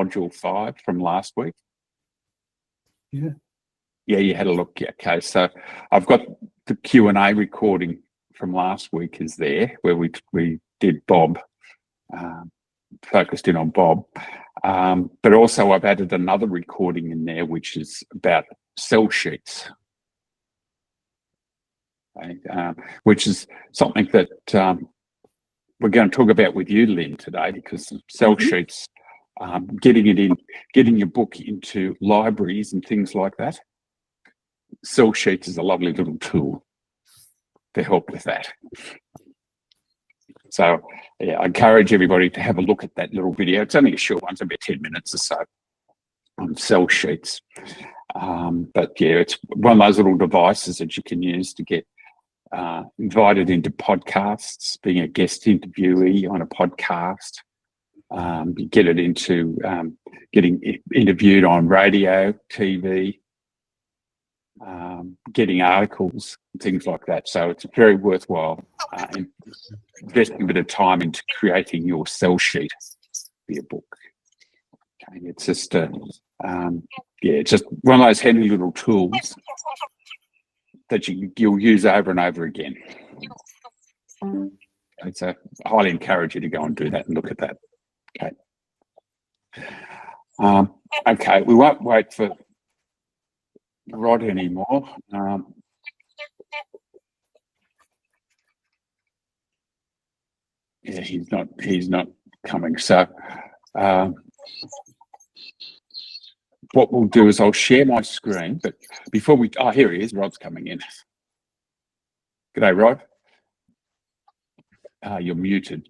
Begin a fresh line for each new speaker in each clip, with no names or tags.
module 5 from last week?
Yeah.
Yeah, you had a look. Yeah, okay. So I've got the Q&A recording from last week is there, where we did Bob, focused in on Bob. But also I've added another recording in there, which is about cell sheets, which is something that we're going to talk about with you, Lynn, today, because cell sheets, getting your book into libraries and things like that. Cell sheets is a lovely little tool to help with that. So yeah, I encourage everybody to have a look at that little video. It's only a short one, it's about 10 minutes or so on cell sheets. But yeah, it's one of those little devices that you can use to get invited into podcasts, being a guest interviewee on a podcast. You get it into getting interviewed on radio, TV, getting articles, things like that. So it's very worthwhile investing a bit of time into creating your cell sheet for your book. Okay, it's just it's just one of those handy little tools that you'll use over and over again. So I highly encourage you to go and do that and look at that. Okay. Okay, we won't wait for Rod anymore. Yeah, he's not coming. So what we'll do is I'll share my screen, but before here he is, Rod's coming in. G'day, Rod. You're muted.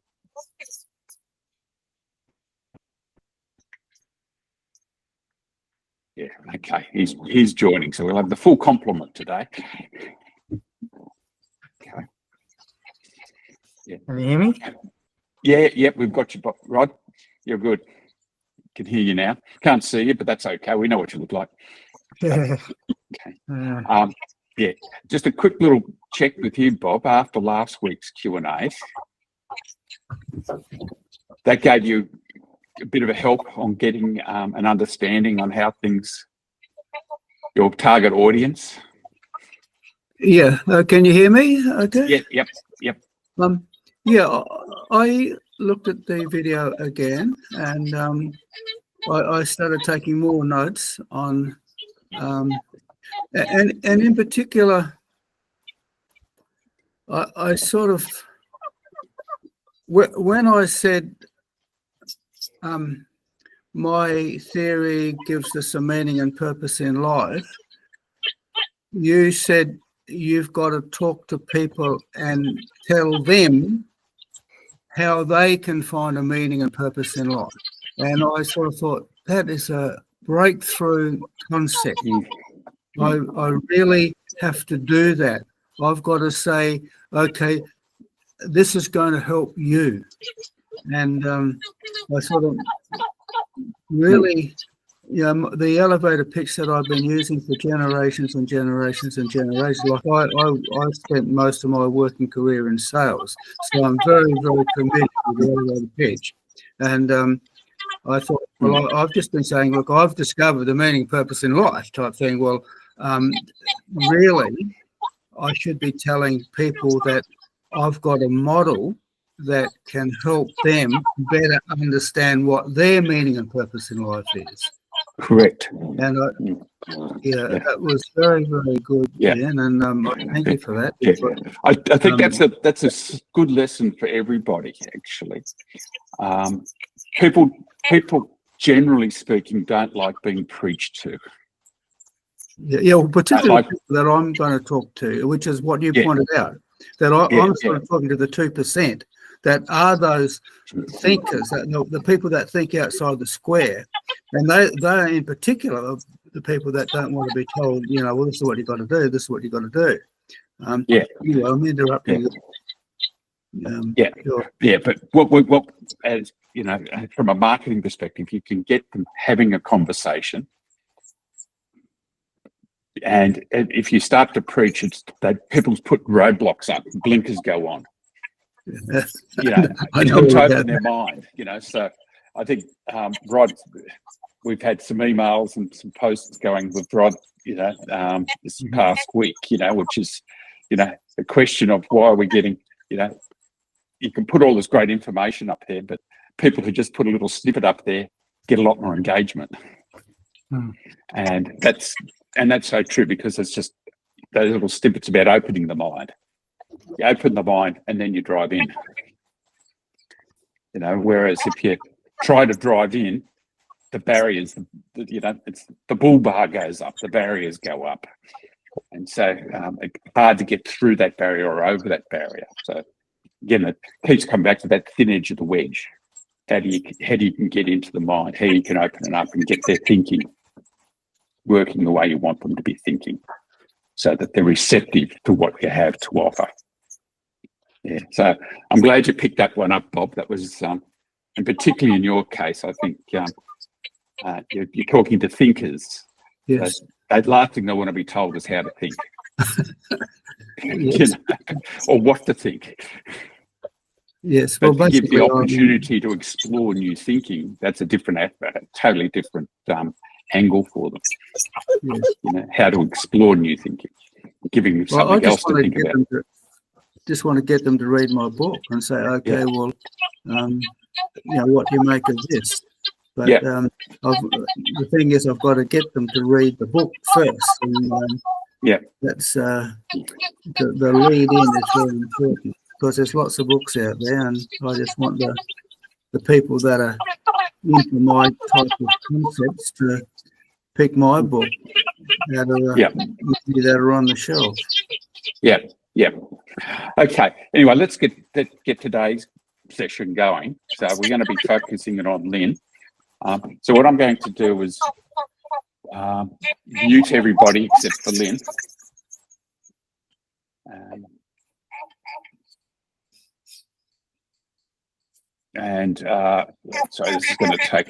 Yeah, okay, he's joining, so we'll have the full complement today. Okay. Yeah.
Can you hear me?
Yeah, we've got you, Rod. You're good. Can hear you now. Can't see you, but that's okay. We know what you look like. Okay. Yeah, just a quick little check with you, Bob. After last week's Q&A, that gave you a bit of a help on getting an understanding on how your target audience.
Yeah. Can you hear me? Okay.
Yep.
Yeah, I looked at the video again, and I started taking more notes on, and in particular, I sort of, when I said my theory gives us a meaning and purpose in life, you said you've got to talk to people and tell them how they can find a meaning and purpose in life. And I sort of thought that is a breakthrough concept. I really have to do that. I've got to say, okay, this is going to help you. And I sort of really, the elevator pitch that I've been using for generations and generations and generations, like I spent most of my working career in sales, so I'm very, very familiar with the elevator pitch. And I thought, well, I've just been saying, look, I've discovered the meaning, purpose in life type thing. Well, really, I should be telling people that I've got a model that can help them better understand what their meaning and purpose in life is.
Correct.
And that was very, very good.
Yeah.
Ian, and thank you for that.
Yeah. I think that's a good lesson for everybody, actually. People generally speaking don't like being preached to.
Well, particularly people that I'm going to talk to, which is what you pointed out, that I'm sort of talking to the 2% that are those thinkers, the people that think outside the square, and they are in particular the people that don't want to be told, well, this is what you've got to do, this is what you've got to do. Anyway, I'm interrupting.
But what as from a marketing perspective, you can get them having a conversation. And if you start to preach, it's that people put roadblocks up, blinkers go on. They don't open their mind, So I think Rod, we've had some emails and some posts going with Rod, this past week, which is, the question of why are we getting, you can put all this great information up there, but people who just put a little snippet up there get a lot more engagement. And that's so true, because it's just those little snippets about opening the mind. You open the mind and then you drive in. Whereas if you try to drive in, the barriers, it's the bull bar goes up, the barriers go up. And so it's hard to get through that barrier or over that barrier. So again, it keeps coming back to that thin edge of the wedge. How do you can get into the mind, how you can open it up and get their thinking working the way you want them to be thinking, so that they're receptive to what you have to offer. Yeah, so I'm glad you picked that one up, Bob. That was, and particularly in your case, I think you're talking to thinkers.
Yes.
The last thing they want to be told is how to think,
Yes.
Or what to think.
Yes.
But
Well,
to give the
basically,
opportunity to explore new thinking, that's a different aspect, a totally different angle for them.
yes.
How to explore new thinking, giving them
Well, I
something
just
else to
want to
think
get
about.
them just want to get them to read my book and say, okay, well, what do you make of this? But the thing is, I've got to get them to read the book first. And, that's the lead in is very important, because there's lots of books out there, and I just want the people that are into my type of concepts to pick my book out of that are on the shelf.
Yeah. Okay. Anyway, let's get today's session going. So we're going to be focusing it on Lynn. So what I'm going to do is mute everybody except for Lynn. So this is going to take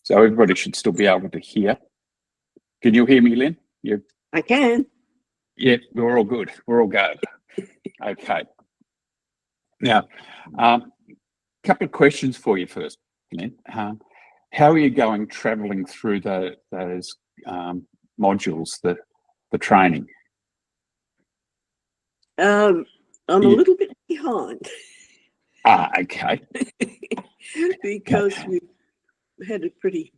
so everybody should still be able to hear. Can you hear me, Lynn?
I can.
Yeah, we're all good. We're all good. Okay. Now, a couple of questions for you first, Lynn. How are you going travelling through those modules, the training?
I'm a little bit behind.
Okay.
Because we've had a pretty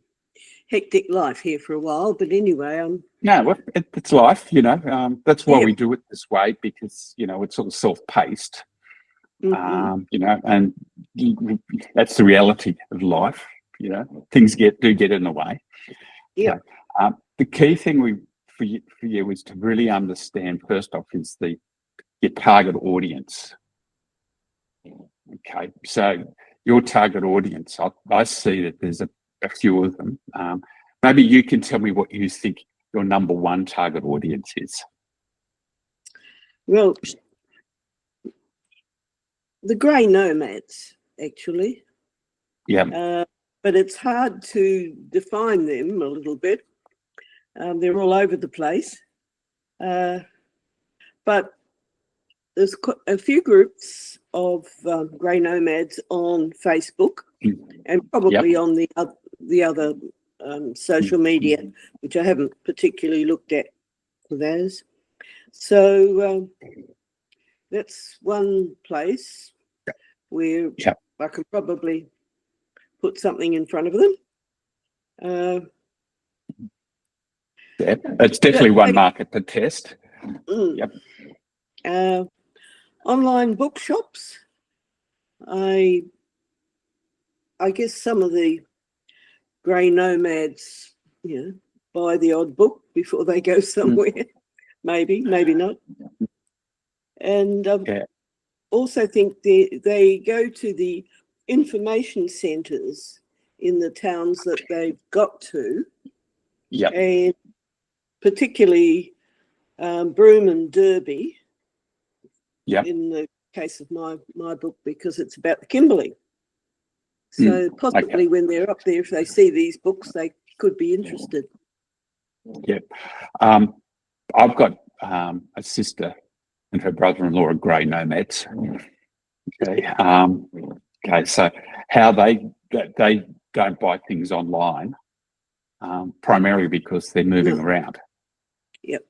hectic life here for a while. But anyway,
No, it's life, That's why we do it this way, because, it's sort of self-paced. And that's the reality of life. Things do get in the way.
Yeah.
So, the key thing for you is to really understand, first off, is your target audience. Okay, so your target audience, I see that there's a few of them. Maybe you can tell me what you think your number one target audience is.
Well, the grey nomads, actually.
Yeah.
But it's hard to define them a little bit. They're all over the place. But there's a few groups of grey nomads on Facebook, and probably on the other social media, which I haven't particularly looked at for those. So that's one place where I could probably put something in front of them.
It's definitely one market to test.
Yep. Online bookshops. I guess some of the grey nomads, buy the odd book before they go somewhere. Maybe not. And also think they go to the information centres in the towns that they've got to.
Yeah.
And particularly Broome and Derby.
Yeah.
In the case of my book, because it's about the Kimberley. So possibly when they're up there, if they see these books, they could be interested.
Yeah. I've got a sister and her brother-in-law are grey nomads. Okay. Okay. So how they don't buy things online, primarily because they're moving around.
Yep.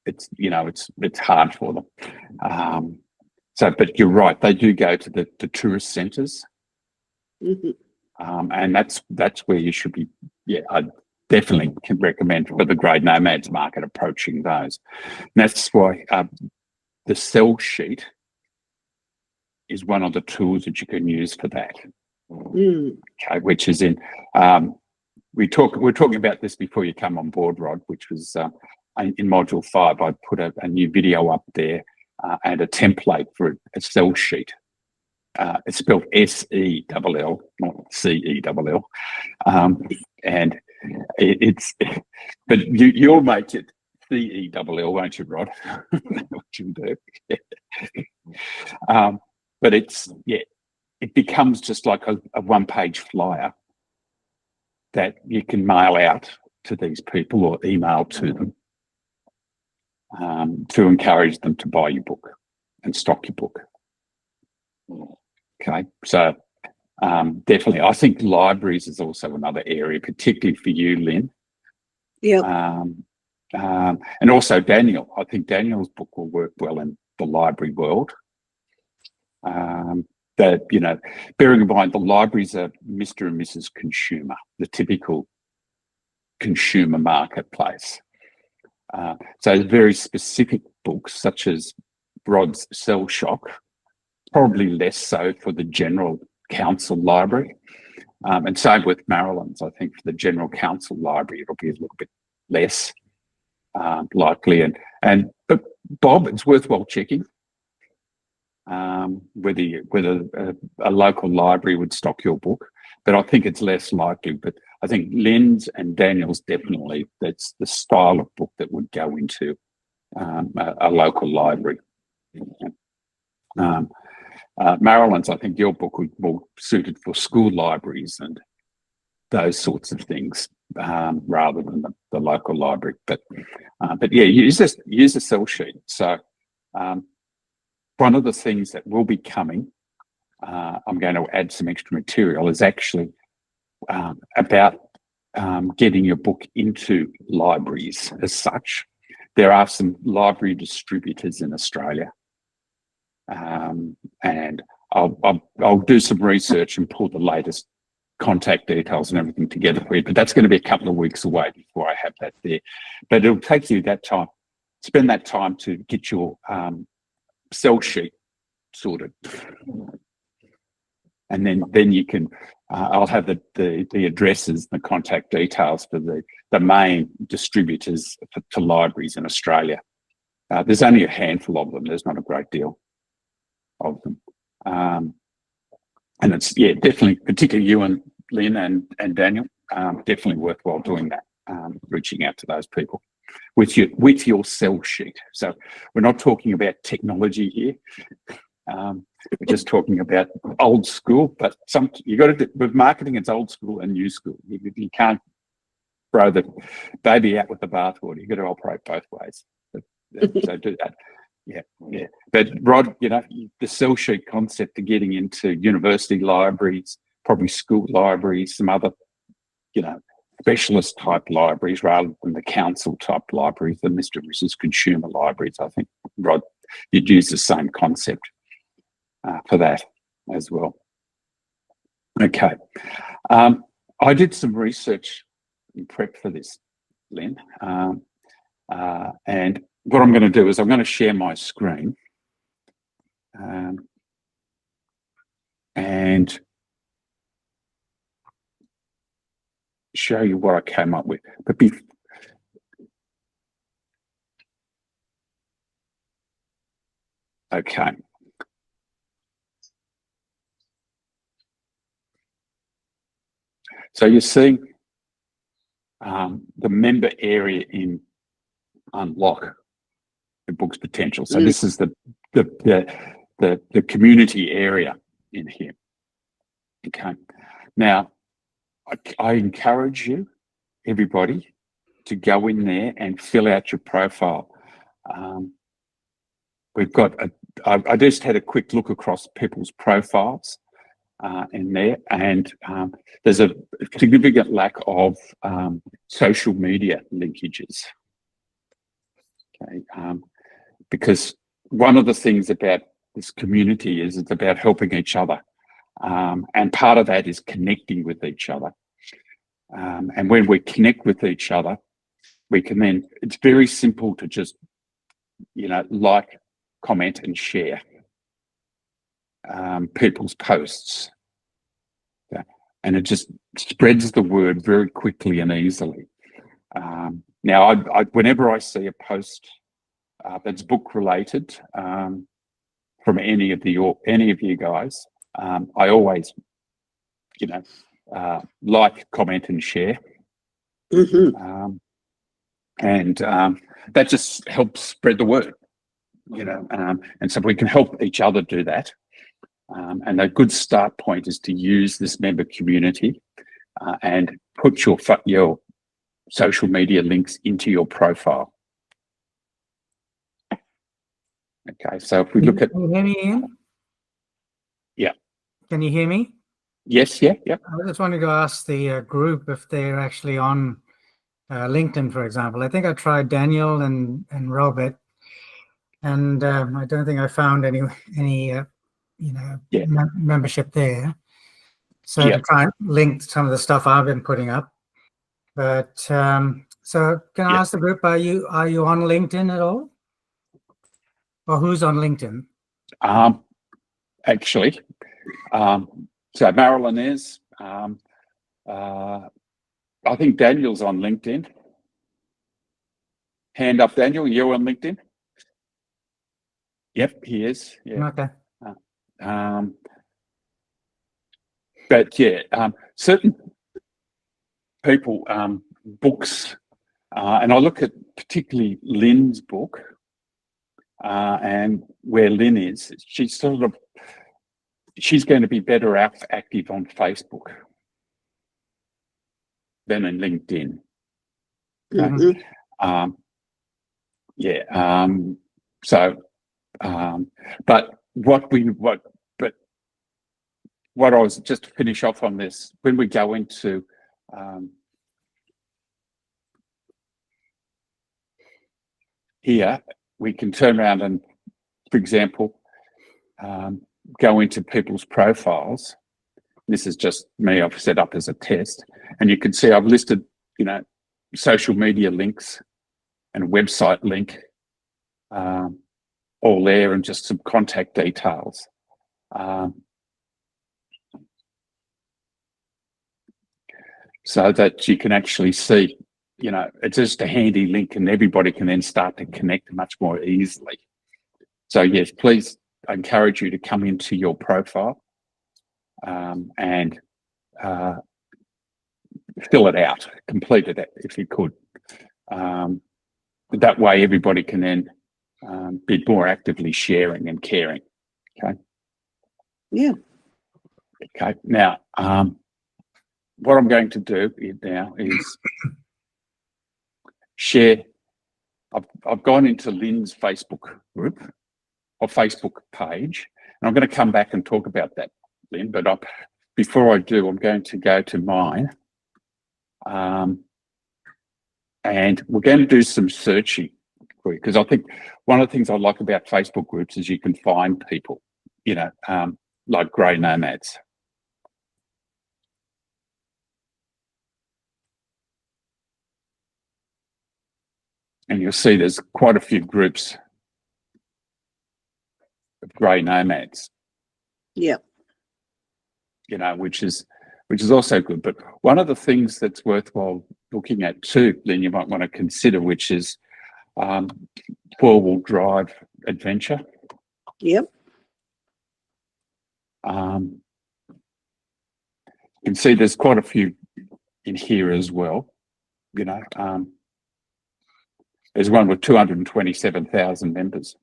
It's it's hard for them. So, but you're right. They do go to the tourist centres, and that's where you should be. Yeah, I definitely can recommend for the Grey Nomads market approaching those. And that's why the sell sheet is one of the tools that you can use for that. Okay, which is in we're talking about this before you come on board, Rod, which was in module 5. I put a new video up there and a template for a sell sheet. It's spelled SELL, not CELL, and it's but you'll make it CELL, won't you, Rod? What you do. But it becomes just like a one-page flyer that you can mail out to these people or email to them to encourage them to buy your book and stock your book. Okay, so definitely, I think libraries is also another area, particularly for you, Lynn.
Yeah.
And also Daniel. I think Daniel's book will work well in the library world. That, bearing in mind the libraries are Mr. and Mrs. Consumer, the typical consumer marketplace. So very specific books such as Rod's Cell Shock, probably less so for the general council library. And same with Maryland's. I think for the general council library, it'll be a little bit less likely. But Bob, it's worthwhile checking whether a local library would stock your book, but I think it's less likely. But I think Lynn's and Daniel's definitely, that's the style of book that would go into a local library. Maryland's, I think your book would be more suited for school libraries and those sorts of things rather than the local library. But yeah, use a sell sheet. So one of the things that will be coming, I'm going to add some extra material, is actually about getting your book into libraries as such. There are some library distributors in Australia, and I'll do some research and pull the latest contact details and everything together for you, but that's going to be a couple of weeks away before I have that there. But it'll take you that time, spend that time to get your sell sheet sorted, and then you can I'll have the addresses, the contact details for the main distributors to libraries in Australia. There's only a handful of them. There's not a great deal of them, and it's definitely, particularly you and Lynn and Daniel, definitely worthwhile doing that, reaching out to those people with your sell sheet. So we're not talking about technology here. We're just talking about old school, but you got to do with marketing. It's old school and new school. You can't throw the baby out with the bathwater. You got to operate both ways. So do that. Yeah. But Rod, the sell sheet concept to getting into university libraries, probably school libraries, some other, specialist type libraries rather than the council type libraries, the Mr. and Mrs. Consumer libraries. I think, Rod, you'd use the same concept for that as well. Okay. I did some research in prep for this, Lynn, and what I'm going to do is I'm going to share my screen and show you what I came up with. But okay. So you're seeing the member area in Unlock the Book's Potential. So this is the community area in here. Okay. Now, I encourage you, everybody, to go in there and fill out your profile. We've got I just had a quick look across people's profiles in there, and there's a significant lack of social media linkages. Okay, because one of the things about this community is it's about helping each other, and part of that is connecting with each other. And when we connect with each other, we can then, it's very simple to just, like, comment and share people's posts. Okay? And it just spreads the word very quickly and easily. Now, whenever I see a post that's book related from any of you guys, I always, like, comment and share.
Mm-hmm.
And that just helps spread the word, and so we can help each other do that. And a good start point is to use this member community and put your social media links into your profile. Okay, so if we look at...
Can you hear me, Ian?
Yeah.
Can you hear me?
Yes, yeah.
I just wanted to ask the group if they're actually on LinkedIn, for example. I think I tried Daniel and Robert, and I don't think I found any membership there. So to try and link some of the stuff I've been putting up. But so can I ask the group, are you on LinkedIn at all? Or who's on LinkedIn?
Actually, so Marilyn is. I think Daniel's on LinkedIn. Hand up, Daniel. You're on LinkedIn? Yep, he is. Yeah.
Okay.
But yeah, certain people, books, and I look at particularly Lynn's book, and where Lynn is, she's going to be better active on Facebook than in LinkedIn.
Mm-hmm.
But what I was just to finish off on this, when we go into here, we can turn around and, for example, go into people's profiles. This is just me, I've set up as a test, and you can see I've listed, social media links and a website link, all there, and just some contact details. So that you can actually see, it's just a handy link, and everybody can then start to connect much more easily. So yes, please, I encourage you to come into your profile and fill it out, complete it if you could. That way everybody can then be more actively sharing and caring. Okay.
Yeah.
Okay. Now, what I'm going to do now is share. I've gone into Lynn's Facebook group or Facebook page, and I'm going to come back and talk about that, Lynn. But before I do, I'm going to go to mine, and we're going to do some searching for you, because I think one of the things I like about Facebook groups is you can find people, like grey nomads. And you'll see there's quite a few groups of grey nomads.
Yeah.
Which is also good. But one of the things that's worthwhile looking at too, Lynn, you might want to consider, which is four-wheel drive adventure.
Yep.
You can see there's quite a few in here as well. There's one with 227,000 members.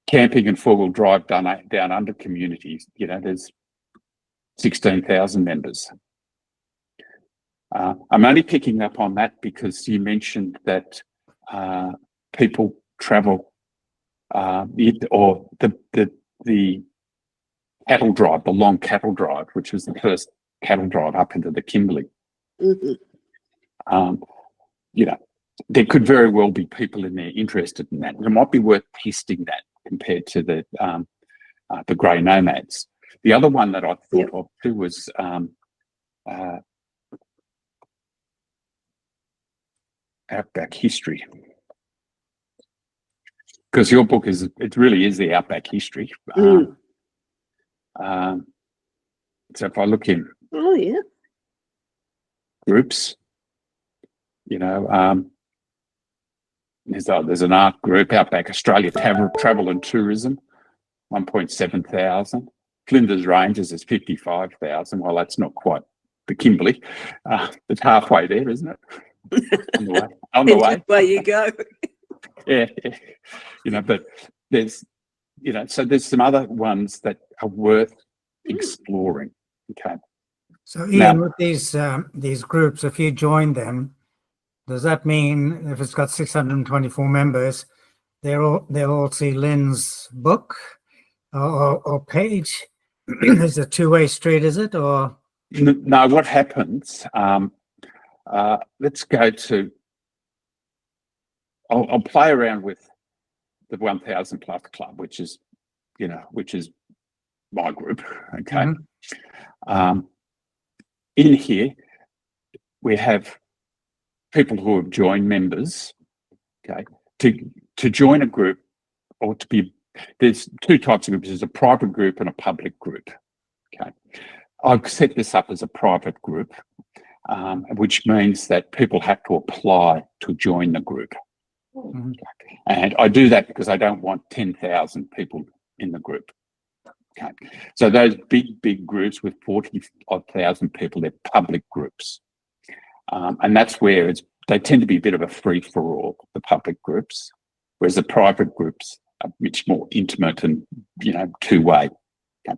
Camping and four-wheel drive down under communities, there's 16,000 members. I'm only picking up on that because you mentioned that people travel or the cattle drive, the long cattle drive, which was the first cattle drive up into the Kimberley.
Mm-hmm.
You know, there could very well be people in there interested in that. It might be worth testing that compared to the grey nomads. The other one that I thought of too was Outback History, because your book it really is the Outback History. So if I look in groups, you know, there's an art group, Outback Australia Travel and Tourism, 1.7 thousand. Flinders Ranges is 55,000. Well, that's not quite the Kimberley. It's halfway there, isn't it? On the way.
Where you go.
Yeah. You know, but there's, you know, so there's some other ones that are worth exploring. Okay.
So Ian, with these groups, if you join them, does that mean if it's got 624 members, they'll all see Lynn's book or page? Is it a two-way street, is it? Or
no, what happens, let's go to, I'll play around with the 1,000 Plus Club, which is my group. Okay. In here, we have people who have joined members. Okay. To join a group, or to be, there's two types of groups. There's a private group and a public group. Okay. I've set this up as a private group, which means that people have to apply to join the group. And I do that because I don't want 10,000 people in the group. Okay. So those big groups with 40,000 people, they're public groups. And that's where they tend to be a bit of a free-for-all, the public groups, whereas the private groups are much more intimate and, you know, two-way. Okay.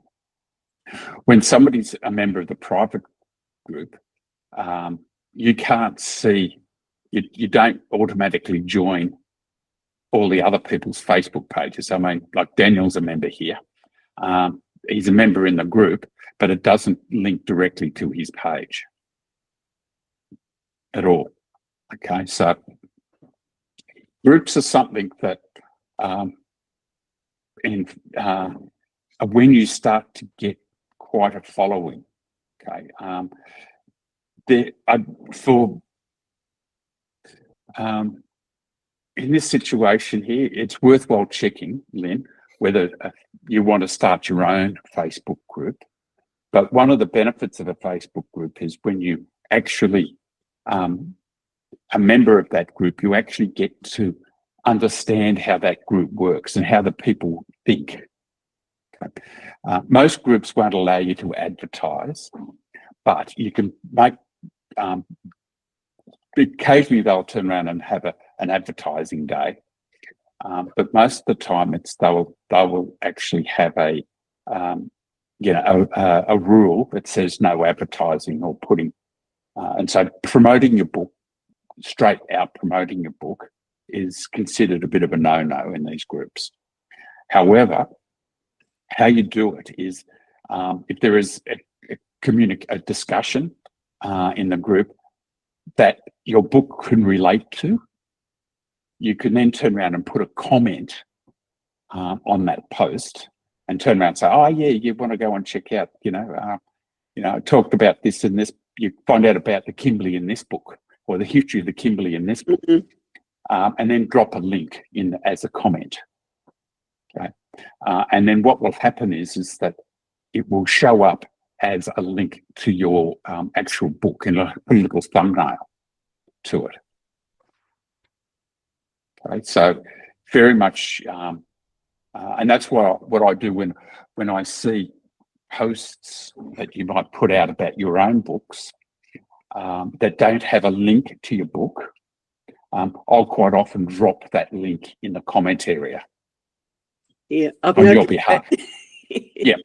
When somebody's a member of the private group, you can't see, you don't automatically join all the other people's Facebook pages. I mean, like Daniel's a member here. He's a member in the group, but it doesn't link directly to his page at all. Okay, so groups are something that when you start to get quite a following, okay, in this situation here, it's worthwhile checking, Lynn, whether you want to start your own Facebook group. But one of the benefits of a Facebook group is when you actually a member of that group, you actually get to understand how that group works and how the people think. Okay. Most groups won't allow you to advertise, but you can make, occasionally they'll turn around and have an advertising day. But most of the time they will actually have a rule that says no advertising or putting, and so promoting your book, straight out promoting your book, is considered a bit of a no-no in these groups. However, how you do it is if there is a discussion in the group that your book can relate to, you can then turn around and put a comment on that post and turn around and say, oh yeah, you want to go and check out, I talked about this and this, you find out about the Kimberley in this book or the history of the Kimberley in this book, and then drop a link in as a comment. Okay. And then what will happen is that it will show up as a link to your actual book and a little thumbnail to it. Okay, so very much, and that's what I do when I see posts that you might put out about your own books that don't have a link to your book. I'll quite often drop that link in the comment area.
Yeah,
on your behalf. Yep.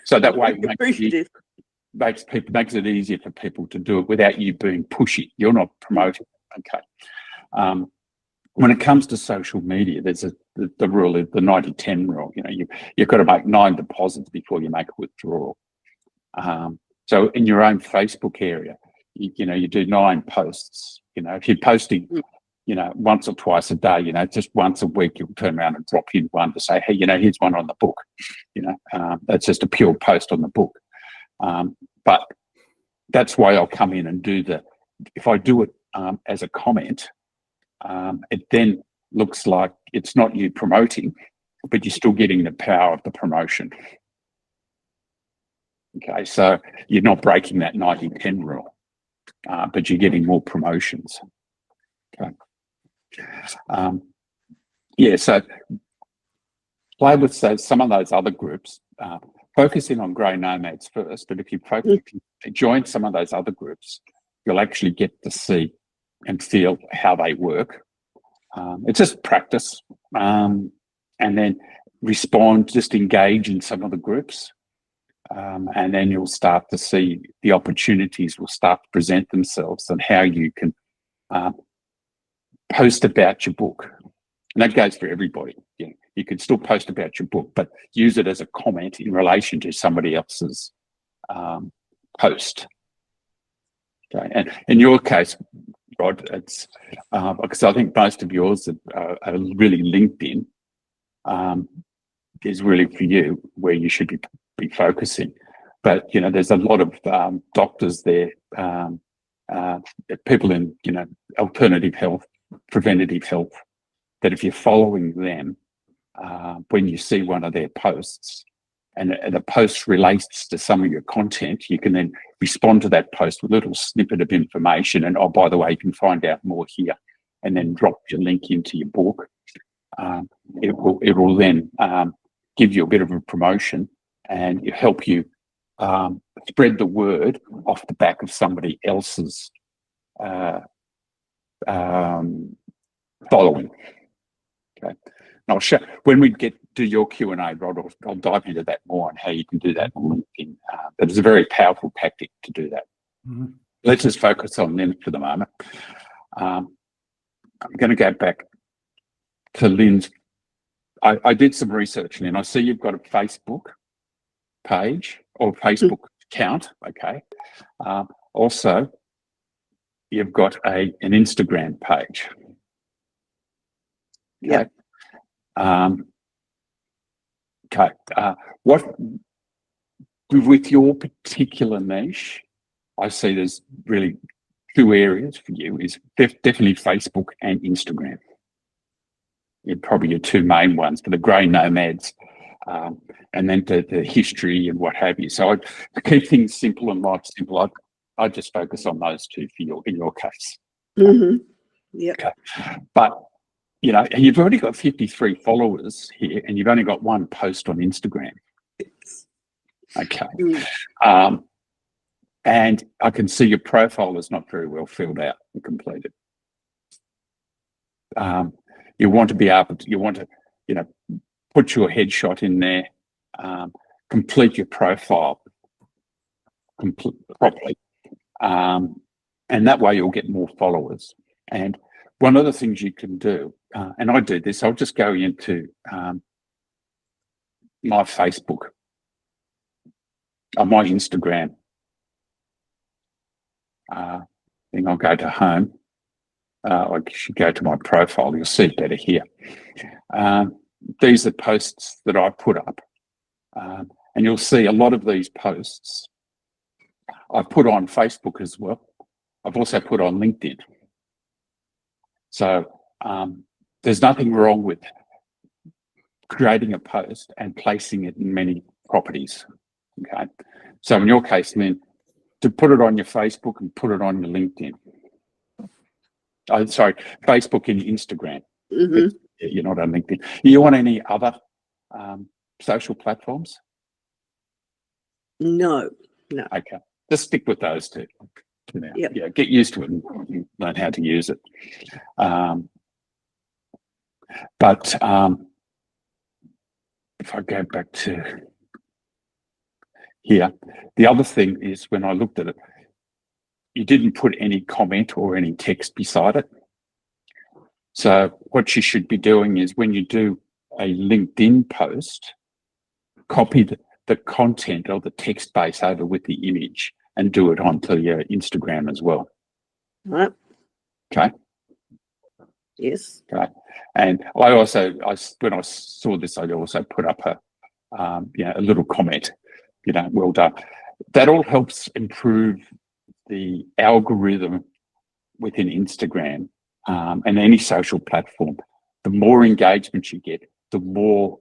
So that way it makes it easier for people to do it without you being pushy. You're not promoting. Okay. when it comes to social media, there's the rule, the 90-10 rule. You've got to make 9 deposits before you make a withdrawal. So in your own Facebook area, you do 9 posts. If you're posting, once or twice a day, just once a week, you'll turn around and drop in one to say, hey, here's one on the book. That's just a pure post on the book. But that's why I'll come in and if I do it as a comment, it then looks like it's not you promoting, but you're still getting the power of the promotion. Okay, so you're not breaking that 90-10 rule, but you're getting more promotions. Okay. So play with some of those other groups. Focus in on Grey Nomads first, but if you join some of those other groups, you'll actually get to see and feel how they work. It's just practice, and then respond, just engage in some of the groups. And then you'll start to see the opportunities will start to present themselves and how you can post about your book. And that goes for everybody. You can still post about your book, but use it as a comment in relation to somebody else's post. Okay. And in your case, Rod, it's because I think most of yours are really LinkedIn is really for you where you should be focusing. But there's a lot of doctors there, people in alternative health, preventative health, that if you're following them, when you see one of their posts and the post relates to some of your content, you can then respond to that post with a little snippet of information. And, oh, by the way, you can find out more here, and then drop your link into your book. It will then give you a bit of a promotion and help you spread the word off the back of somebody else's following. Okay. And I'll show when we get to your Q&A, Rod, I'll dive into that more on how you can do that on LinkedIn. But it's a very powerful tactic to do that. Mm-hmm. Let's just focus on them for the moment. I'm going to go back to Lynn's. I did some research, Lynn. I see you've got a Facebook page or Facebook account. Okay. Also, you've got an Instagram page. Okay. Okay. What with your particular niche, I see there's really 2 areas for you. Is definitely Facebook and Instagram. Probably your 2 main ones for the Grey Nomads, and then the history and what have you. So to keep things simple and life simple, I just focus on those 2 for in your case.
Mm-hmm. Yeah. Okay.
But you've already got 53 followers here, and you've only got 1 post on Instagram. Okay. And I can see your profile is not very well filled out and completed. You want to be able to, put your headshot in there, complete your profile properly. And that way you'll get more followers. And one of the things you can do, and I do this, I'll just go into my Facebook, my Instagram thing. I'll go to home. I should go to my profile. You'll see it better here. These are posts that I put up. And you'll see a lot of these posts I've put on Facebook as well. I've also put on LinkedIn. So there's nothing wrong with creating a post and placing it in many properties. Okay. So in your case, then, to put it on your Facebook and put it on your LinkedIn. Oh, sorry, Facebook and Instagram.
Mm-hmm.
You're not on LinkedIn. You want any other social platforms?
No.
Okay. Just stick with those 2. Now.
Yep.
Yeah, get used to it and learn how to use it. But if I go back to here, the other thing is when I looked at it, you didn't put any comment or any text beside it. So what you should be doing is when you do a LinkedIn post, copy the content or the text base over with the image and do it onto your Instagram as well.
Right.
Okay.
Yes.
Okay. And when I saw this, I also put up a little comment, well done. That all helps improve the algorithm within Instagram and any social platform. The more engagement you get, the more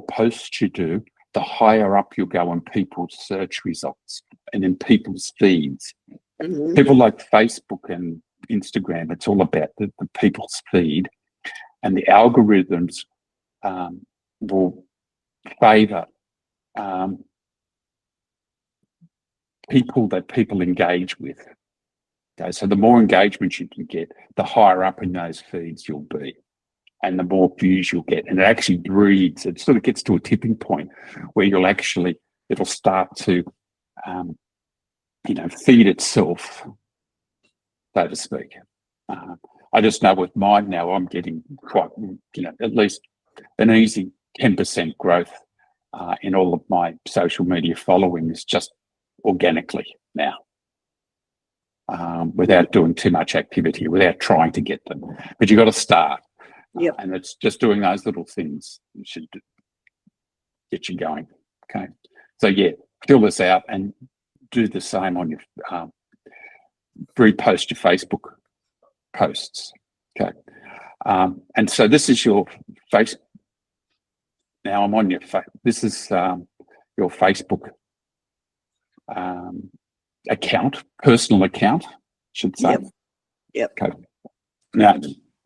posts you do, the higher up you go on people's search results and in people's feeds.
Mhm.
People like Facebook and Instagram, it's all about the people's feed, and the algorithms will favour people that people engage with. Okay, so the more engagement you can get, the higher up in those feeds you'll be, and the more views you'll get. And it actually breeds, it sort of gets to a tipping point where it'll start to, feed itself, so to speak. I just know with mine now, I'm getting quite, at least an easy 10% growth in all of my social media following is just organically now. Without doing too much activity, without trying to get them. But you've got to start.
Yep.
And it's just doing those little things that should get you going. Okay. So yeah, fill this out and do the same on your repost your Facebook posts. Okay. And so this is your face. Now I'm on your this is your Facebook account, personal account, I should say.
Yep.
Okay. Now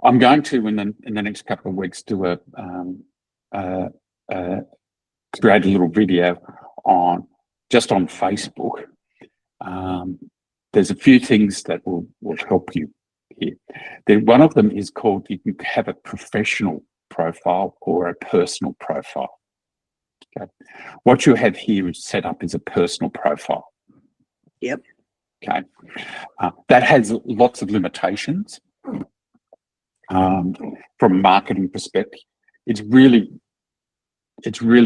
I'm going to in the next couple of weeks do create a little video on Facebook. There's a few things that will help you here. One of them is called, you can have a professional profile or a personal profile. Okay. What you have here is set up as a personal profile.
Yep.
Okay. That has lots of limitations from a marketing perspective. It's really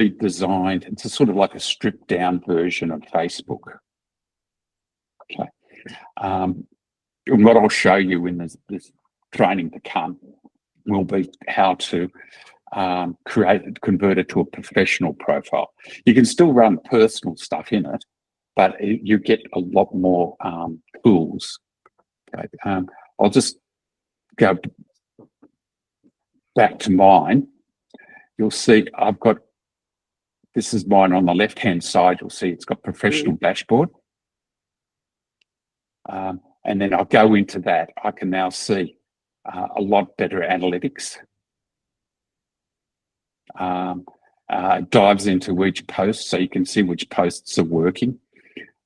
designed, it's a sort of like a stripped down version of Facebook. Okay. And what I'll show you in this training to come will be how to convert it to a professional profile. You can still run personal stuff in it, but you get a lot more tools. Okay. I'll just go back to mine. You'll see this is mine on the left-hand side. You'll see it's got professional dashboard. And then I'll go into that. I can now see a lot better analytics. It dives into each post so you can see which posts are working.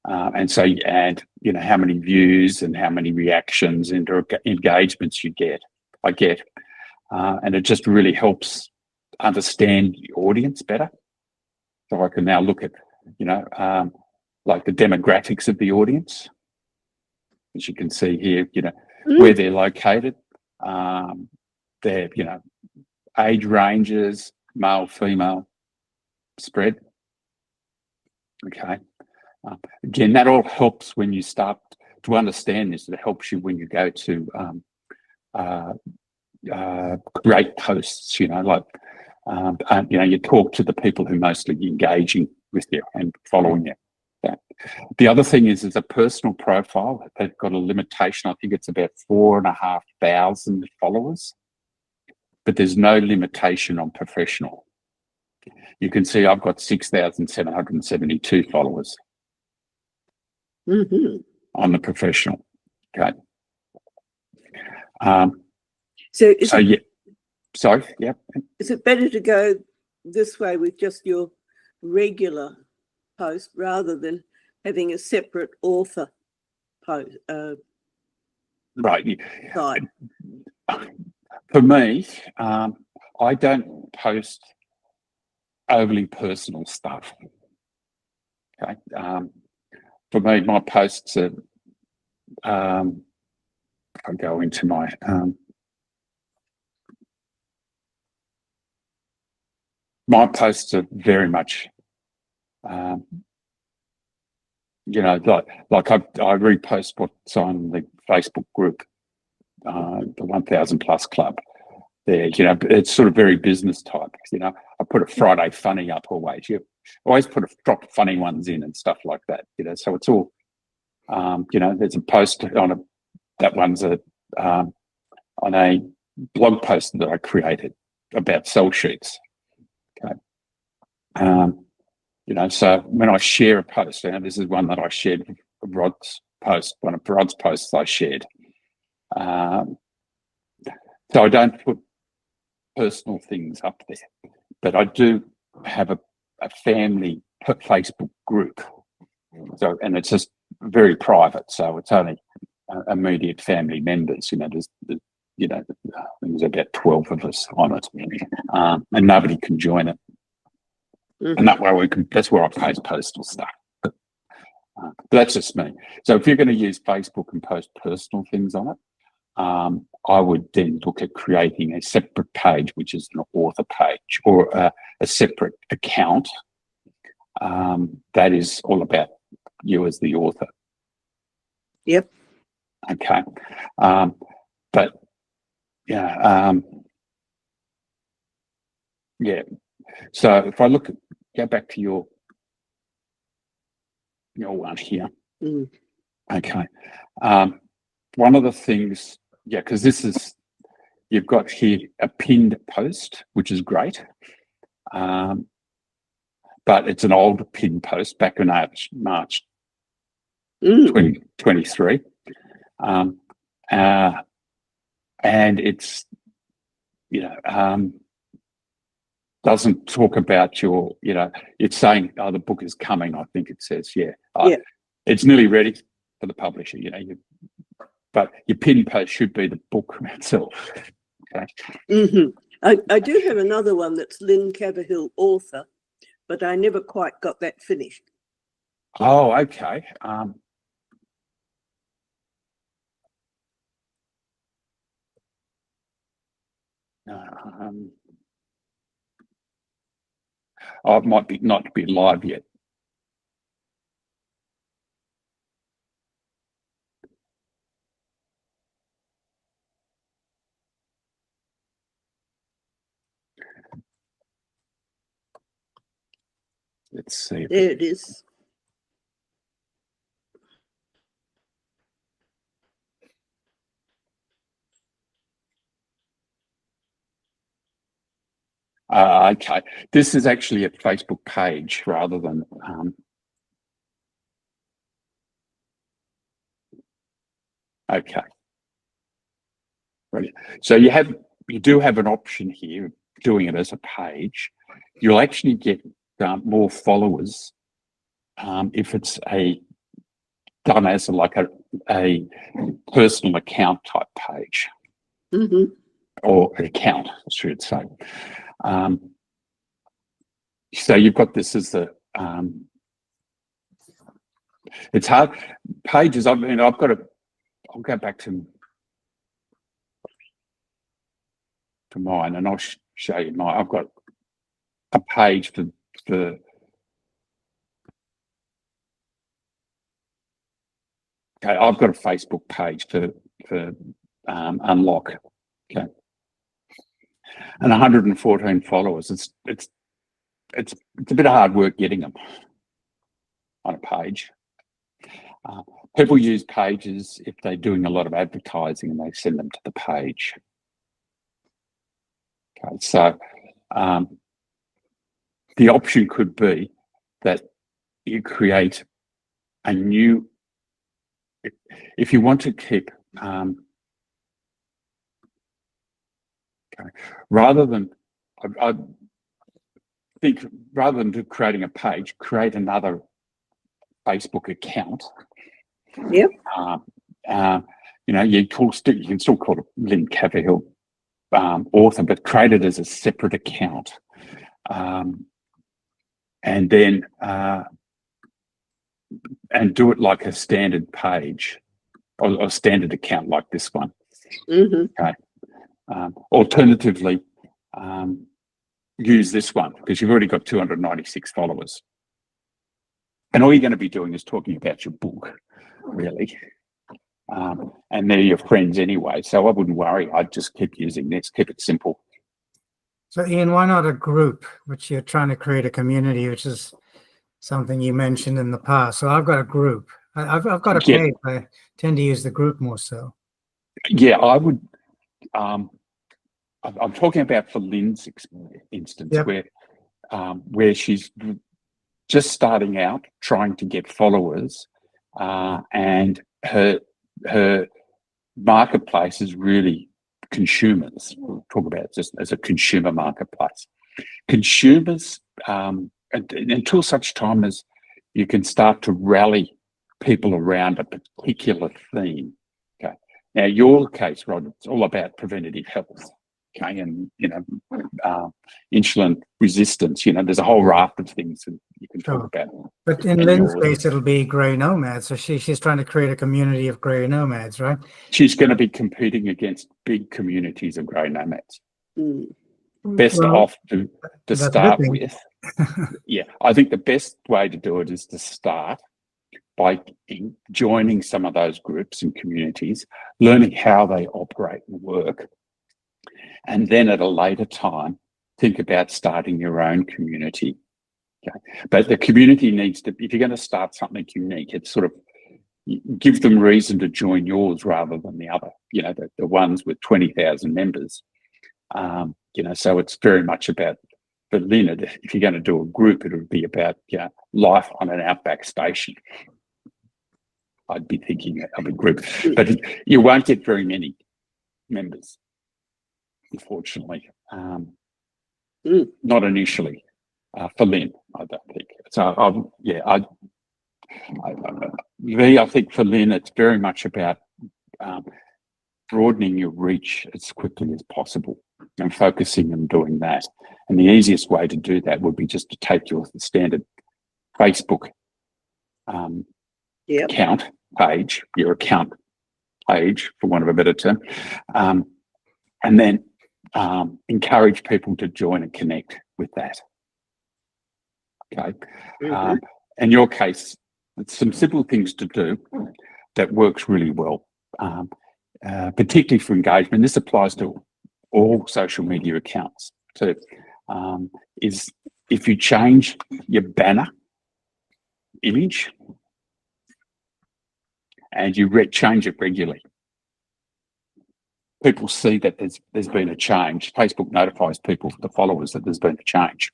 And so you add, how many views and how many reactions and engagements I get. And it just really helps understand the audience better. So I can now look at, like the demographics of the audience. As you can see here, where they're located, their, age ranges, male, female, spread. Okay. Again, that all helps when you start to understand this. It helps you when you go to create posts, you talk to the people who are mostly engaging with you and following you. The other thing is a personal profile. They've got a limitation. I think it's about 4,500 followers, but there's no limitation on professional. You can see I've got 6,772 followers on the professional. Okay. Sorry. Yeah.
Is it better to go this way with just your regular post rather than having a separate author post?
Right.
Side?
For me, I don't post overly personal stuff. Okay. For me, my posts are, if I go into my, my posts are very much, like I repost what's on the Facebook group, the 1000 Plus Club. There, it's sort of very business type. I put a Friday funny up always. You always drop funny ones in and stuff like that. So it's all, there's a post on that one's on a blog post that I created about sell sheets. Okay. So when I share a post, this is one that I shared with Rod's post, one of Rod's posts I shared. So I don't put personal things up there, but I do have a family Facebook group. So, and it's just very private. So it's only immediate family members. There's about 12 of us on it, and nobody can join it. And that way that's where I post postal stuff. But that's just me. So if you're going to use Facebook and post personal things on it, I would then look at creating a separate page, which is an author page, or a separate account that is all about you as the author.
Yep.
Okay. But yeah. Yeah. So if I go back to your one here. Okay. One of the things, because you've got here a pinned post, which is great. But it's an old pinned post back in March 2023. And it's, doesn't talk about your, it's saying, the book is coming, I think it says, it's nearly ready for the publisher, but your pinned post should be the book itself. Okay.
I do have another one that's Lynn Caverhill, author, but I never quite got that finished.
Oh, okay. It might be not be live yet. Let's see.
There it is.
Okay. This is actually a Facebook page rather than okay. Right. So you do have an option here, doing it as a page. You'll actually get more followers if it's done as a personal account type page, or an account, I should say. So you've got this as the it's hard pages. I'll go back to mine, and I'll show you mine. I've got a page for okay, I've got a Facebook page for Unlock, okay, and 114 followers. It's a bit of hard work getting them on a page. People use pages if they're doing a lot of advertising and they send them to the page. Okay, so the option could be that you create a new, if you want to keep, okay, rather than, I think rather than creating a page, create another Facebook account.
Yep.
You can still call it Lynn Caverhill author, but create it as a separate account, and then and do it like a standard page or a standard account like this one. Okay. Alternatively, use this one because you've already got 296 followers. And all you're going to be doing is talking about your book, really. And they're your friends anyway. So I wouldn't worry. I'd just keep using this, keep it simple.
So Ian, why not a group, which you're trying to create a community, which is something you mentioned in the past. So I've got a group. I've got a page. I tend to use the group more so.
Yeah, I would. I'm talking about for Lynn's instance,
Yep.
where she's just starting out, trying to get followers, and her marketplace is really consumers. We'll talk about it just as a consumer marketplace. Consumers, until such time as you can start to rally people around a particular theme. Okay. Now, your case, Rod, it's all about preventative health. Okay, and insulin resistance. There's a whole raft of things that you can talk about.
But in Lynn's case, it'll be grey nomads. So she's trying to create a community of grey nomads, right?
She's going to be competing against big communities of grey nomads.
Mm.
Best off to start with. Yeah, I think the best way to do it is to start by joining some of those groups and communities, learning how they operate and work. And then at a later time, think about starting your own community. Okay. But the community needs to, if you're going to start something unique, it's sort of give them reason to join yours rather than the other, the ones with 20,000 members. So it's very much about, for Lynn, if you're going to do a group, it would be about life on an outback station. I'd be thinking of a group, but you won't get very many members. Unfortunately, not initially for Lynn, I don't think. So, I think for Lynn, it's very much about broadening your reach as quickly as possible and focusing on doing that. And the easiest way to do that would be just to take your standard Facebook account page, your account page, for want of a better term, and then encourage people to join and connect with that. Okay. In your case, it's some simple things to do that works really well, particularly for engagement. This applies to all social media accounts too. Is if you change your banner image and you change it regularly, people see that there's been a change. Facebook notifies people, the followers, that there's been a change,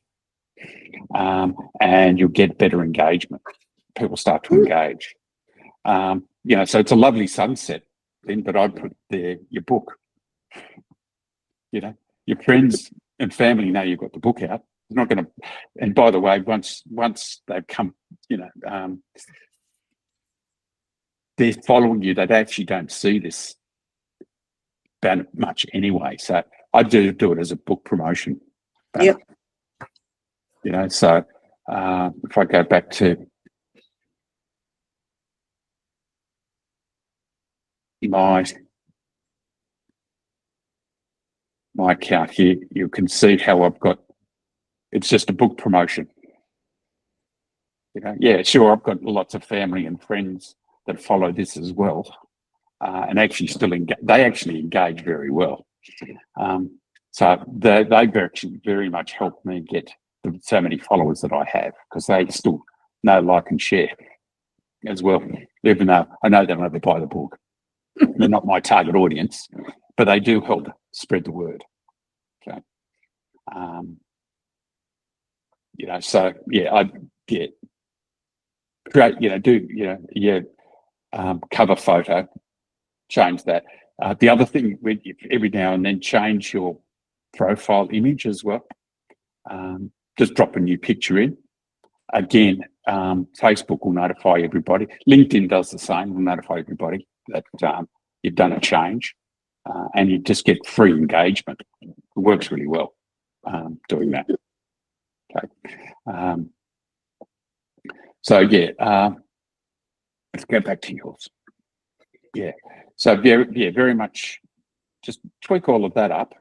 and you'll get better engagement. People start to engage. So it's a lovely sunset then, but I'd put there your book. Your friends and family know you've got the book out. They're not going to. And by the way, once they've come, they're following you. They actually don't see this banner much anyway. So I do it as a book promotion banner. Yep. So if I go back to my account here, you can see how I've got, it's just a book promotion. Yeah, sure, I've got lots of family and friends that follow this as well, and actually still they actually engage very well. So they've actually very much helped me get so many followers that I have, because they still know, like, and share as well, even though I know they'll never buy the book. They're not my target audience, but they do help spread the word. Okay. So create, cover photo, change that. The other thing, every now and then change your profile image as well. Just drop a new picture in. Again, Facebook will notify everybody. LinkedIn does the same, will notify everybody that you've done a change, and you just get free engagement. It works really well doing that. Okay. Let's go back to yours. Yeah. So very much just tweak all of that up.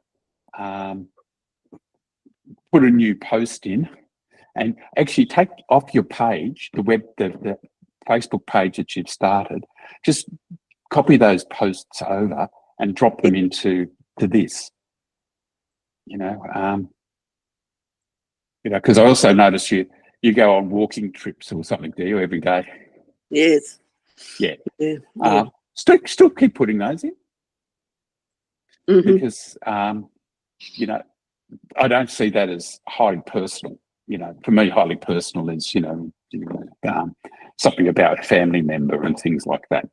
put a new post in, and actually take off your page, the Facebook page that you've started, just copy those posts over and drop them into this. Because I also notice you go on walking trips or something, do you, every day?
Yes.
Yeah.
Yeah.
Still keep putting those in,
Mhm.
because I don't see that as highly personal. For me, highly personal is something about a family member and things like that.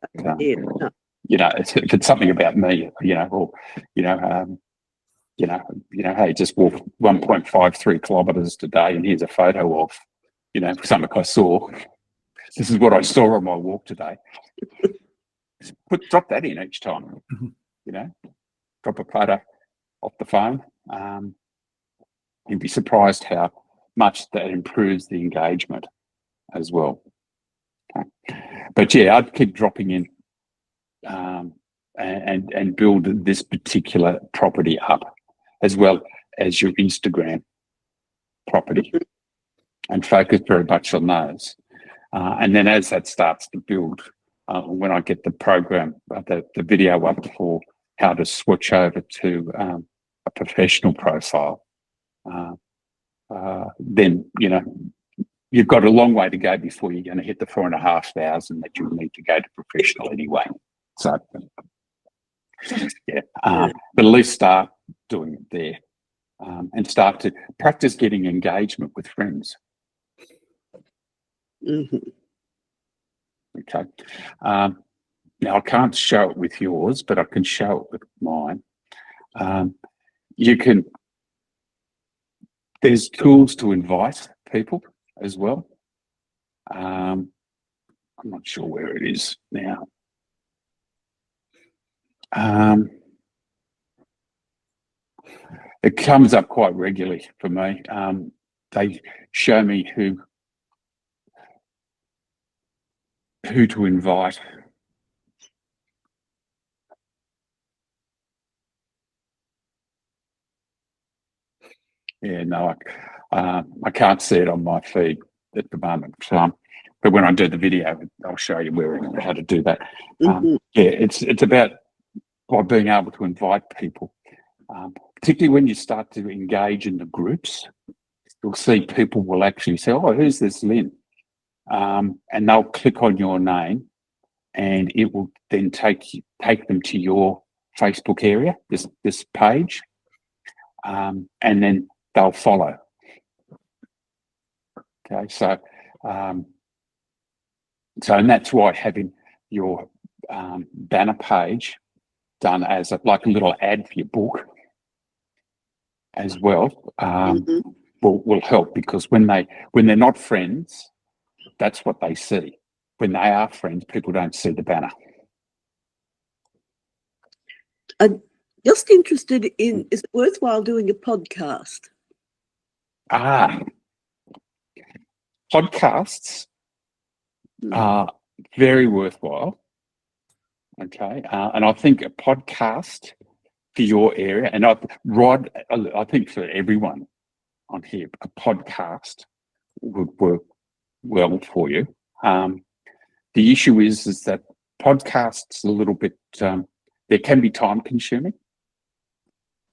Yeah.
If it's something about me, or hey, just walked 1.53 kilometres today, and here's a photo of, something I saw. This is what I saw on my walk today. Drop that in each time. Drop a photo off the phone. You'd be surprised how much that improves the engagement as well. Okay. But yeah, I'd keep dropping in and build this particular property up, as well as your Instagram property, and focus very much on those. And then as that starts to build, when I get the program, the video up for how to switch over to a professional profile, then you've got a long way to go before you're going to hit the 4,500 that you need to go to professional anyway. So yeah, but at least start doing it there, and start to practice getting engagement with friends.
Mhm.
Okay. Now I can't show it with yours, but I can show it with mine. There's tools to invite people as well. I'm not sure where it is now. It comes up quite regularly for me. They show me who to invite. Yeah, no, I can't see it on my feed at the moment. But when I do the video, I'll show you how to do that.
Mhm.
Yeah, it's about by being able to invite people, particularly when you start to engage in the groups. You'll see people will actually say, "Oh, who's this Lynn?" And they'll click on your name, and it will then take them to your Facebook area, this page, and then they'll follow. Okay, so and that's why having your banner page done as like a little ad for your book as well
Mhm.
will help, because when they're not friends, that's what they see. When they are friends, people don't see the banner.
I'm just interested in, is it worthwhile doing a podcast?
Podcasts are very worthwhile. Okay, and I think a podcast for your area, and I think for everyone on here, a podcast would work well for you. The issue is that podcasts a little bit, they can be time consuming,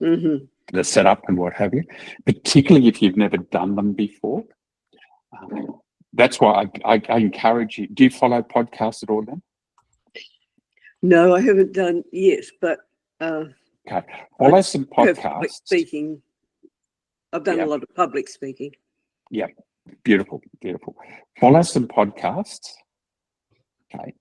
Mm-hmm.
the setup and what have you, particularly if you've never done them before. That's why I encourage you. Do you follow podcasts at all then?
No, I haven't done yet, but
okay. Follow some podcasts.
Public speaking. I've done a lot of public speaking.
Yeah, beautiful. Follow some podcasts. Okay.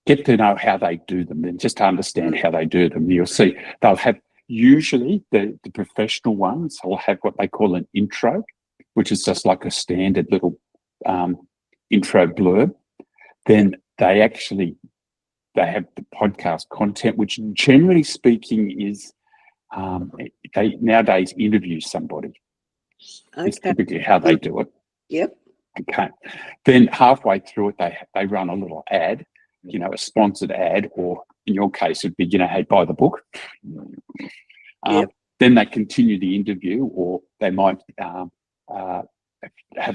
Get to know how they do them, and just understand how they do them. You'll see they'll have, usually the professional ones will have what they call an intro, which is just like a standard little intro blurb. Then they have the podcast content, which generally speaking is they nowadays interview somebody.
Okay.
It's typically how they do it.
Yep.
Okay. Then halfway through it, they run a little ad, a sponsored ad, or in your case, it'd be, hey, buy the book.
Yep.
Then they continue the interview, or they might have a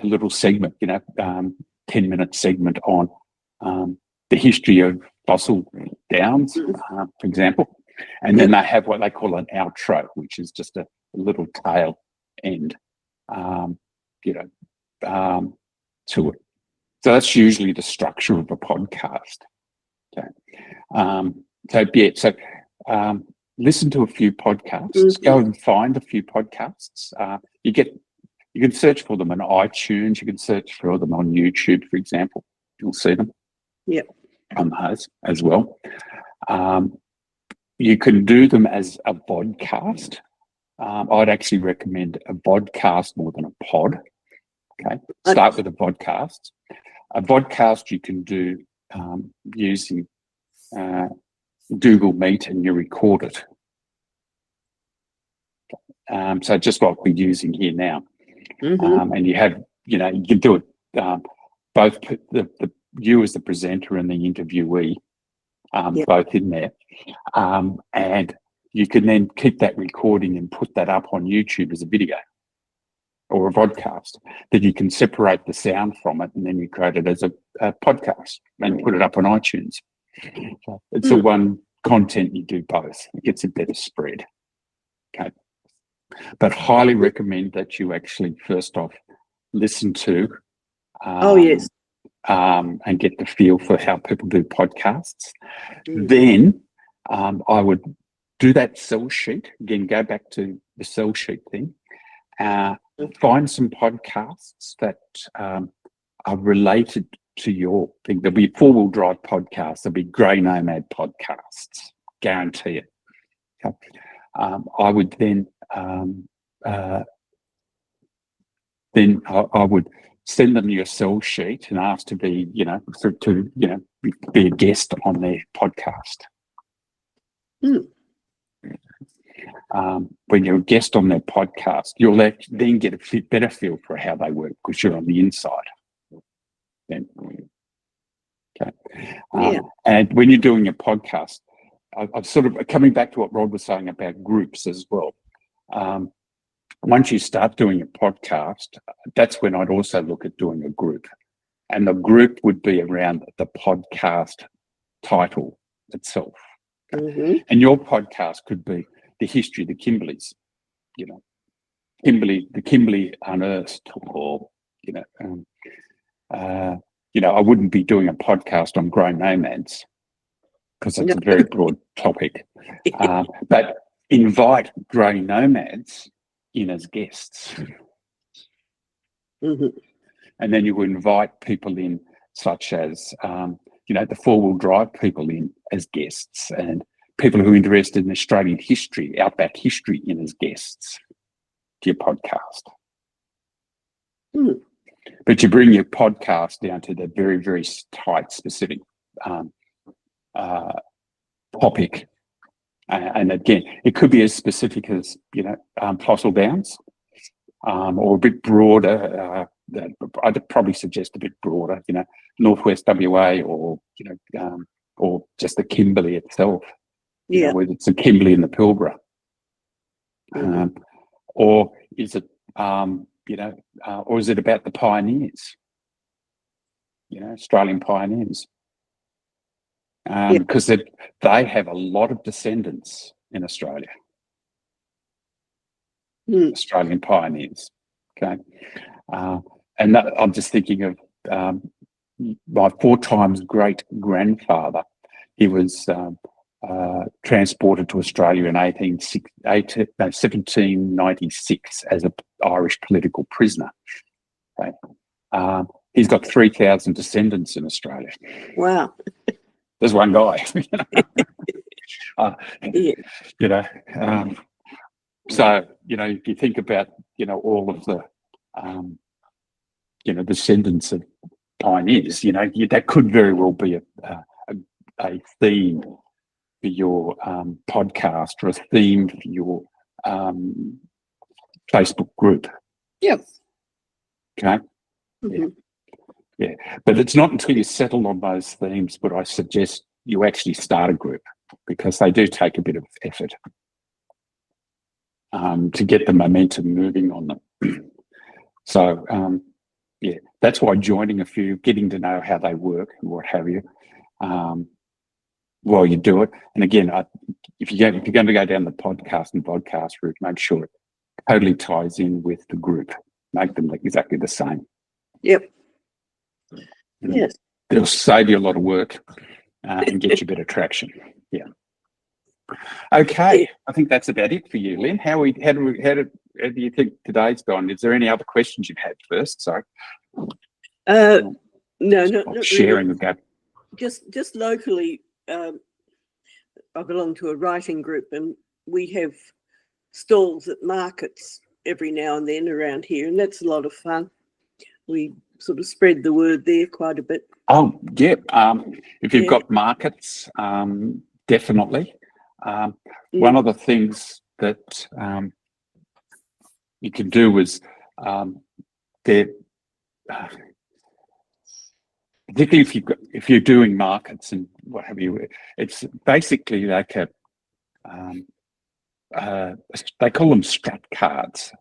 little segment, 10-minute segment on the history of Fossil Downs, for example. And then they have what they call an outro, which is just a little tail end, to it. So that's usually the structure of a podcast. Okay. Listen to a few podcasts. Go and find a few podcasts. You can search for them on iTunes. You can search for them on YouTube, for example. You'll see them.
Yep.
On those as well. You can do them as a podcast. I'd actually recommend a podcast more than a pod. Okay. Start with a podcast. A podcast you can do using Google Meet, and you record it. So just like we're using here now. And you have, you can do it both you as the presenter and the interviewee, both in there. And you can then keep that recording and put that up on YouTube as a video or a podcast. That you can separate the sound from it, and then you create it as a podcast and put it up on iTunes. So it's the one content you do both. It gets a better spread. Okay. But highly recommend that you actually first off listen to and get the feel for how people do podcasts. Then I would do that sell sheet. Again, go back to the sell sheet thing. Find some podcasts that are related to your thing. There'll be four-wheel drive podcasts. There'll be grey nomad podcasts. Guarantee it. Okay. I would then I would send them your sell sheet and ask to be, be a guest on their podcast. When you're a guest on their podcast, you'll then get a better feel for how they work because you're on the inside. Then, okay. And when you're doing a podcast, I'm sort of coming back to what Rod was saying about groups as well. Once you start doing a podcast, that's when I'd also look at doing a group. And the group would be around the podcast title itself. And your podcast could be the history of the Kimberleys, the Kimberley unearthed, or, I wouldn't be doing a podcast on grey nomads because it's a very broad topic. But invite grey nomads in as guests. And then you invite people in such as, the four-wheel drive people in as guests, and people who are interested in Australian history, outback history, in as guests to your podcast. But you bring your podcast down to the very, very tight, specific topic. And again, it could be as specific as, Fossil Downs, or a bit broader. I'd probably suggest a bit broader, Northwest WA, or just the Kimberley itself. Whether it's the Kimberley and the Pilbara. Or is it, or is it about the pioneers? Australian pioneers. Because they have a lot of descendants in Australia. Australian pioneers. Okay. And I'm just thinking of my 4 times great grandfather. He was transported to Australia in 1796 as an Irish political prisoner. Okay. He's got 3,000 descendants in Australia.
Wow.
There's one guy. So, if you think about, all of the, descendants of pioneers, that could very well be a theme for your podcast, or a theme for your Facebook group.
Yep.
Okay. Yeah. But it's not until you settle on those themes would I suggest you actually start a group, because they do take a bit of effort. to get the momentum moving on them. So, yeah, that's why joining a few, getting to know how they work and what have you, while you do it. And again, if you're going to go down the podcast and vodcast route, make sure it totally ties in with the group. Make them like exactly the same.
Yep.
And
Yes.
it'll save you a lot of work and get you better traction. Yeah. Okay, I think that's about it for you, Lynn. How do you think today's gone? Is there any other questions you've had first? Sorry.
No, not
sharing
really.
with that.
Just locally, I belong to a writing group, and we have stalls at markets every now and then around here, and that's a lot of fun. We sort of spread the word there quite a bit.
Oh, yeah. If you've got markets, definitely. One of the things that you can do is particularly if you're doing markets and what have you, it's basically like they call them strut cards.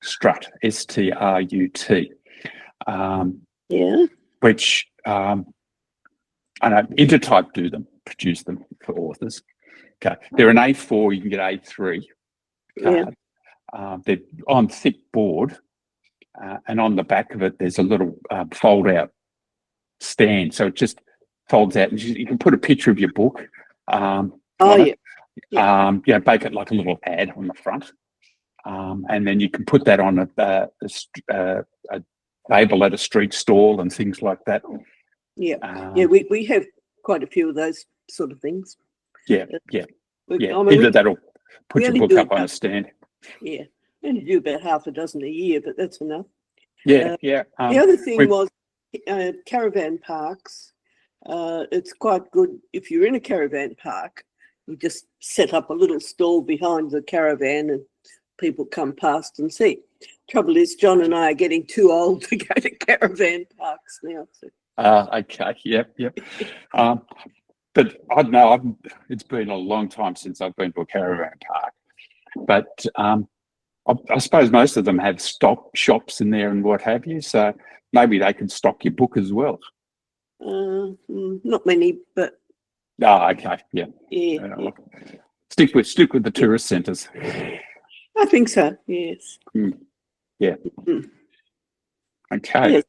Strut, S-T-R-U-T. Which I know Intertype produce them for authors. Okay, they're an A4. You can get A3 card. They're on thick board, and on the back of it, there's a little fold-out stand, so it just folds out, and you can put a picture of your book. Make it like a little ad on the front, and then you can put that on a table at a street stall and things like that. We have quite a few of those sort of things. Either that'll put your book up on a stand.
We only do about half a dozen a year, but that's enough.
The
other thing was caravan parks. It's quite good if you're in a caravan park. You just set up a little stall behind the caravan, and people come past and see. Trouble is, John and I are getting too old to go to caravan parks now. So.
Okay. Yep. But I don't know. It's been a long time since I've been to a caravan park. But I suppose most of them have stock shops in there and what have you. So maybe they can stock your book as well.
Not many, but.
Okay. Yeah. Stick with the tourist centres.
I think so. Yes.
Yeah. Okay.
Yes.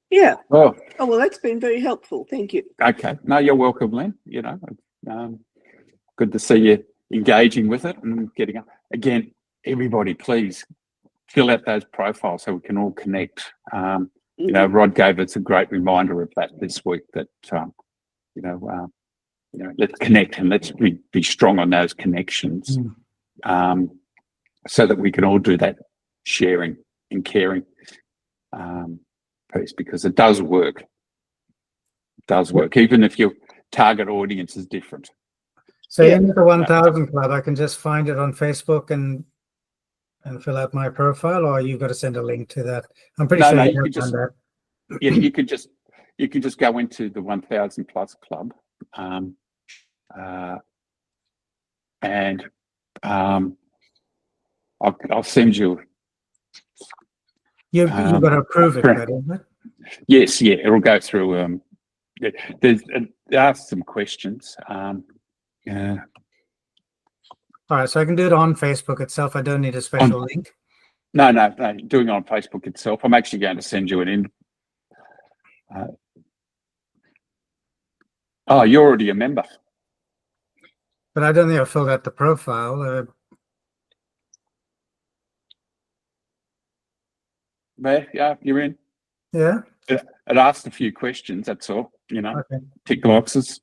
Yeah.
Well,
that's been very helpful. Thank you.
Okay. No, you're welcome, Lynn. Good to see you engaging with it and getting up. Again, everybody, please fill out those profiles so we can all connect. Rod gave us a great reminder of that this week that, let's connect and let's be strong on those connections so that we can all do that sharing and caring piece, because it does work. It does work, even if your target audience is different.
So in the 1000 Club, I can just find it on Facebook and fill out my profile, or you've got to send a link to that. I'm pretty sure you can that.
Yeah, you can just go into the 1000 Plus Club, and I'll send you.
You've got to approve it, isn't it?
Yes, it'll go through. There are some questions.
All right, so I can do it on Facebook itself. I don't need a special link.
No, doing it on Facebook itself. I'm actually going to send you an in. You're already a member.
But I don't think I filled out the profile.
Yeah, you're in.
Yeah.
It asked a few questions. That's all.
Okay.
Tick boxes.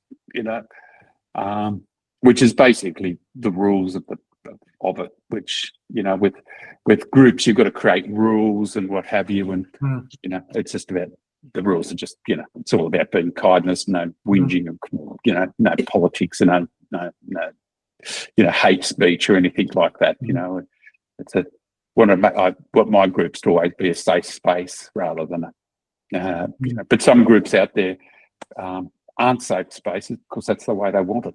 Which is basically the rules of it. Which with groups you've got to create rules and what have you, and it's just about the rules are just it's all about being kindness, no whinging, and no politics, and no hate speech or anything like that. It's what my groups to always be a safe space rather than but some groups out there aren't safe spaces because that's the way they want it.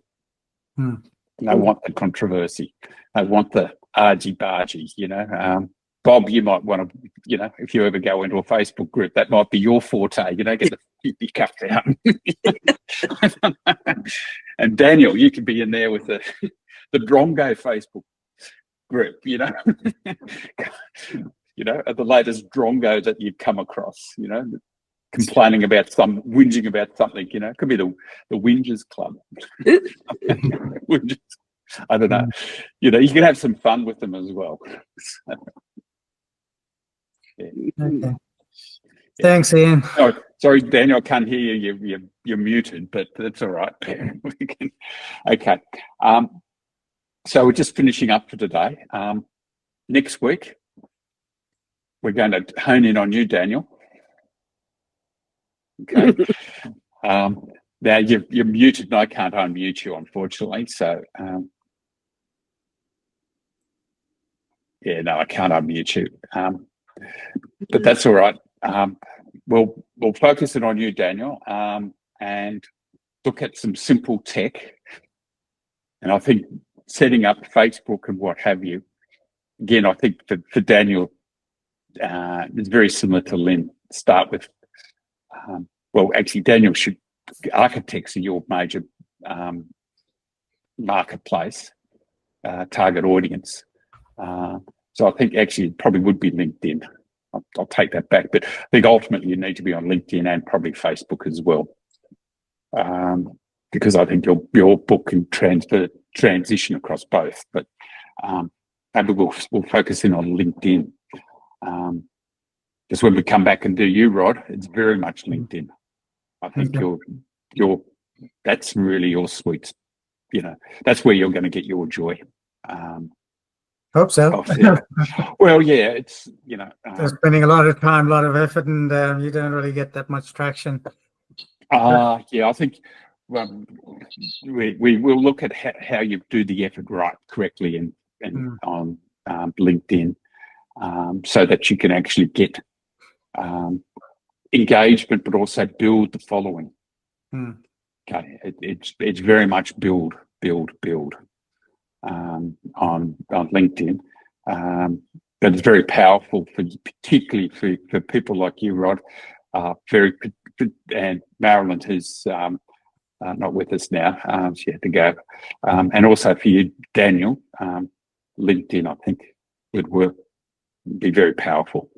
They want the controversy. They want the argy-bargy, Bob, you might want to, if you ever go into a Facebook group, that might be your forte, get the 50 cups out. And Daniel, you could be in there with the Drongo Facebook group, the latest Drongo that you've come across, complaining about whinging about something, could be the Whingers Club. Whingers. I don't know. You can have some fun with them as well. Yeah.
Okay. Thanks, Ian.
Oh, sorry, Daniel, I can't hear you. You're muted, but that's all right. Okay. So we're just finishing up for today. Next week, we're going to hone in on you, Daniel. Okay. Now you're muted, and I can't unmute you, unfortunately. So, no, I can't unmute you. But that's all right. We'll focus it on you, Daniel, and look at some simple tech. And I think setting up Facebook and what have you. Again, I think for Daniel, it's very similar to Lynn. Start with, actually, Daniel architects are your major marketplace, target audience. So I think actually it probably would be LinkedIn. I'll take that back, but I think ultimately you need to be on LinkedIn and probably Facebook as well, because I think your book can transition across both. But maybe we'll focus in on LinkedIn, because when we come back and do you, Rod, it's very much LinkedIn. I think that's really your sweet, that's where you're going to get your joy.
Hope so.
Well, yeah, it's
they're spending a lot of time, a lot of effort, and you don't really get that much traction.
Yeah, I think we will look at how you do the effort correctly and on LinkedIn, so that you can actually get engagement, but also build the following. Okay, it's very much build. On LinkedIn, but it's very powerful particularly for people like you, Rod. And Marilyn, who's not with us now, she had to go, and also for you, Daniel. LinkedIn, I think, would be very powerful.